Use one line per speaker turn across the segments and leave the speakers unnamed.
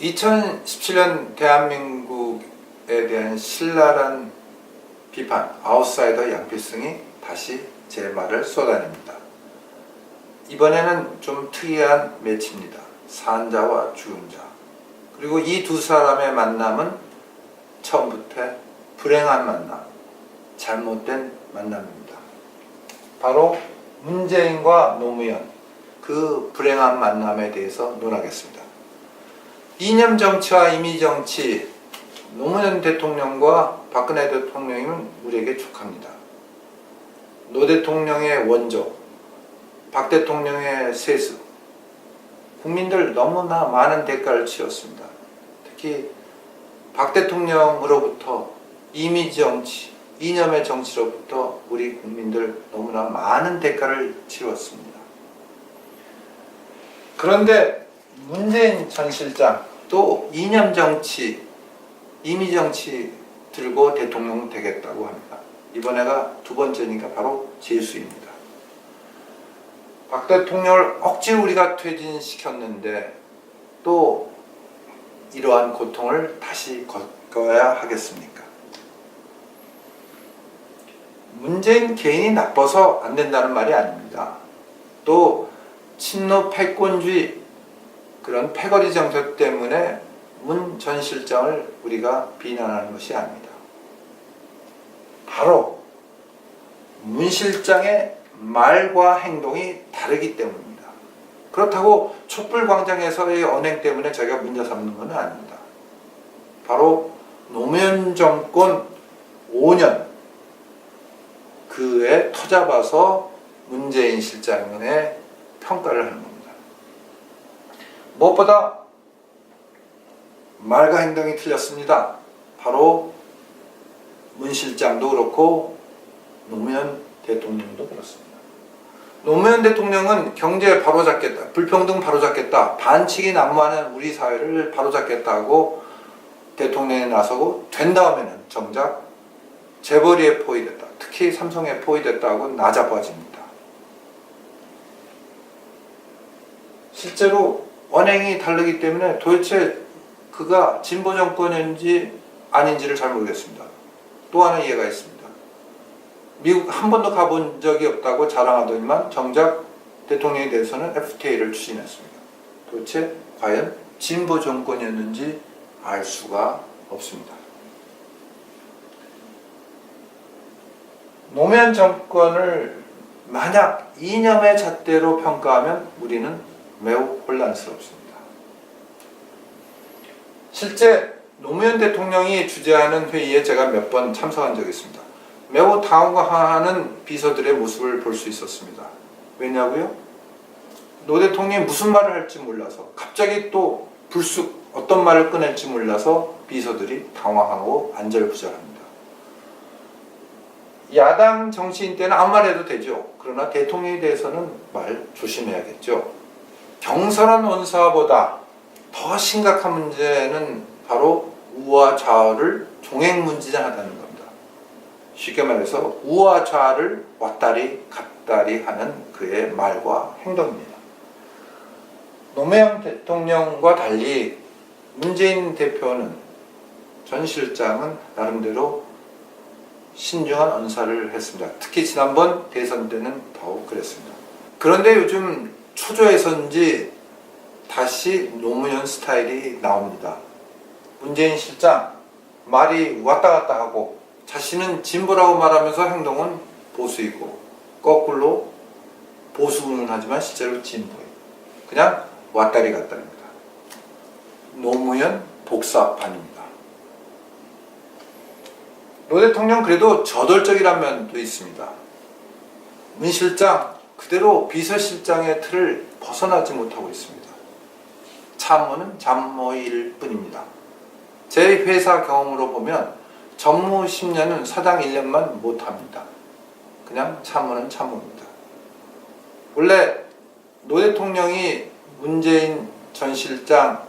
2017년 대한민국에 대한 신랄한 비판, 아웃사이더 양필승이 다시 제 말을 쏟아냅니다. 이번에는 좀 특이한 매치입니다. 산자와 죽은 자. 그리고 이 두 사람의 만남은 처음부터 불행한 만남, 잘못된 만남입니다. 바로 문재인과 노무현, 그 불행한 만남에 대해서 논하겠습니다. 이념 정치와 이미 정치, 노무현 대통령과 박근혜 대통령이면 우리에게 족합니다. 노 대통령의 원조, 박 대통령의 세습, 국민들 너무나 많은 대가를 치렀습니다. 특히 박 대통령으로부터 이미지 정치, 이념의 정치로부터 우리 국민들 너무나 많은 대가를 치렀습니다. 그런데 문재인 전 실장 또 이념 정치, 이미지 정치 들고 대통령 되겠다고 합니다. 이번에가 두 번째니까 바로 재수입니다. 박 대통령을 억지로 우리가 퇴진시켰는데 또 이러한 고통을 다시 겪어야 하겠습니까? 문재인 개인이 나빠서 안 된다는 말이 아닙니다. 또 친노 패권주의, 그런 패거리 정책 때문에 문 전 실장을 우리가 비난하는 것이 아닙니다. 바로 문 실장의 말과 행동이 다르기 때문입니다. 그렇다고 촛불광장에서의 언행 때문에 저희가 문제 삼는 것은 아닙니다. 바로 노무현 정권 5년 그에 터잡아서 문재인 실장의 평가를 하는 겁니다. 무엇보다 말과 행동이 틀렸습니다. 바로 문 실장도 그렇고 노무현 대통령도 그렇습니다. 노무현 대통령은 경제 바로잡겠다, 불평등 바로잡겠다, 반칙이 난무하는 우리 사회를 바로잡겠다고 대통령에 나서고 된 다음에는 정작 재벌이에 포위됐다, 특히 삼성에 포위됐다고 나자빠집니다. 실제로 언행이 다르기 때문에 도대체 그가 진보 정권인지 아닌지를 잘 모르겠습니다. 또 하나 이해가 있습니다. 미국 한 번도 가본 적이 없다고 자랑하더니만 정작 대통령에 대해서는 FTA를 추진했습니다. 도대체 과연 진보 정권이었는지 알 수가 없습니다. 노무현 정권을 만약 이념의 잣대로 평가하면 우리는 매우 혼란스럽습니다. 실제 노무현 대통령이 주재하는 회의에 제가 몇 번 참석한 적이 있습니다. 매우 당황하는 비서들의 모습을 볼 수 있었습니다. 왜냐고요? 노 대통령이 무슨 말을 할지 몰라서, 갑자기 또 불쑥 어떤 말을 꺼낼지 몰라서 비서들이 당황하고 안절부절합니다. 야당 정치인 때는 아무 말 해도 되죠. 그러나 대통령에 대해서는 말 조심해야겠죠. 경선한 원사보다 더 심각한 문제는 바로 우와 좌를 종횡무진하다는 겁니다. 쉽게 말해서 우와 좌를 왔다리 갔다리 하는 그의 말과 행동입니다. 노무현 대통령과 달리 문재인 대표는, 전 실장은 나름대로 신중한 언사를 했습니다. 특히 지난번 대선 때는 더욱 그랬습니다. 그런데 요즘 초조해서인지 다시 노무현 스타일이 나옵니다. 문재인 실장 말이 왔다 갔다 하고 자신은 진보라고 말하면서 행동은 보수이고, 거꾸로 보수는 하지만 실제로 진보예요. 그냥 왔다리 갔다리입니다. 노무현 복사판입니다. 노 대통령 그래도 저돌적이란 면도 있습니다. 문 실장 그대로 비서실장의 틀을 벗어나지 못하고 있습니다. 참모는 참모일 뿐입니다. 제 회사 경험으로 보면 전무 10년은 사장 1년만 못합니다. 그냥 참모는 참모입니다. 원래 노 대통령이 문재인 전 실장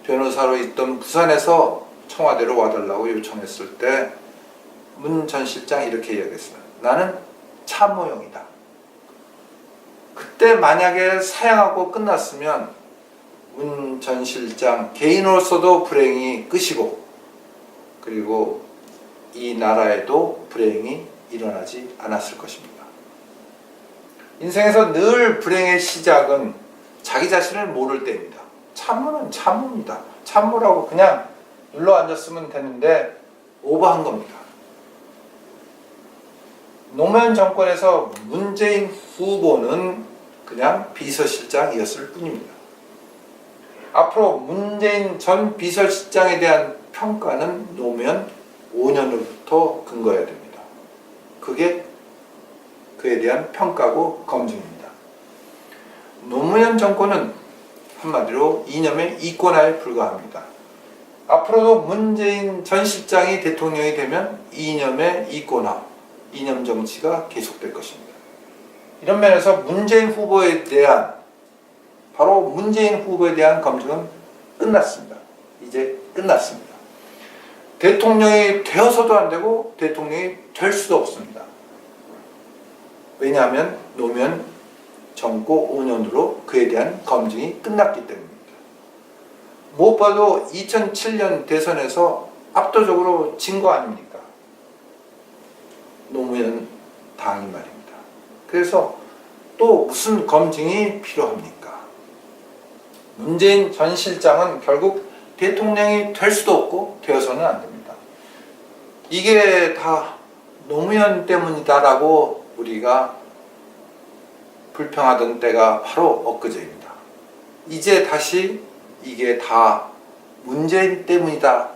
변호사로 있던 부산에서 청와대로 와달라고 요청했을 때 문 전 실장이 이렇게 이야기했습니다. 나는 참모용이다. 그때 만약에 사양하고 끝났으면 문 문재인 전 실장 개인으로서도 불행이 끝이고, 그리고 이 나라에도 불행이 일어나지 않았을 것입니다. 인생에서 늘 불행의 시작은 자기 자신을 모를 때입니다. 참무는 참무입니다. 참무라고 그냥 눌러 앉았으면 되는데 오버한 겁니다. 노무현 정권에서 문재인 후보는 그냥 비서실장이었을 뿐입니다. 앞으로 문재인 전 비서실장에 대한 평가는 노무현 5년으로부터 근거해야 됩니다. 그게 그에 대한 평가고 검증입니다. 노무현 정권은 한마디로 이념의 이권화에 불과합니다. 앞으로도 문재인 전 실장이 대통령이 되면 이념의 이권화, 이념 정치가 계속될 것입니다. 이런 면에서 문재인 후보에 대한, 바로 문재인 후보에 대한 검증은 끝났습니다. 이제 끝났습니다. 대통령이 되어서도 안 되고 대통령이 될 수도 없습니다. 왜냐하면 노무현 정권 5년으로 그에 대한 검증이 끝났기 때문입니다. 무엇보다도 2007년 대선에서 압도적으로 진 거 아닙니까? 노무현 당이 말입니다. 그래서 또 무슨 검증이 필요합니까? 문재인 전 실장은 결국 대통령이 될 수도 없고 되어서는 안 됩니다. 이게 다 노무현 때문이다라고 우리가 불평하던 때가 바로 엊그제입니다. 이제 다시 이게 다 문재인 때문이다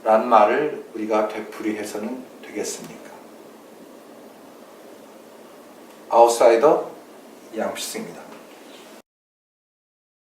라는 말을 우리가 되풀이해서는 되겠습니까? 아웃사이더 양필승입니다.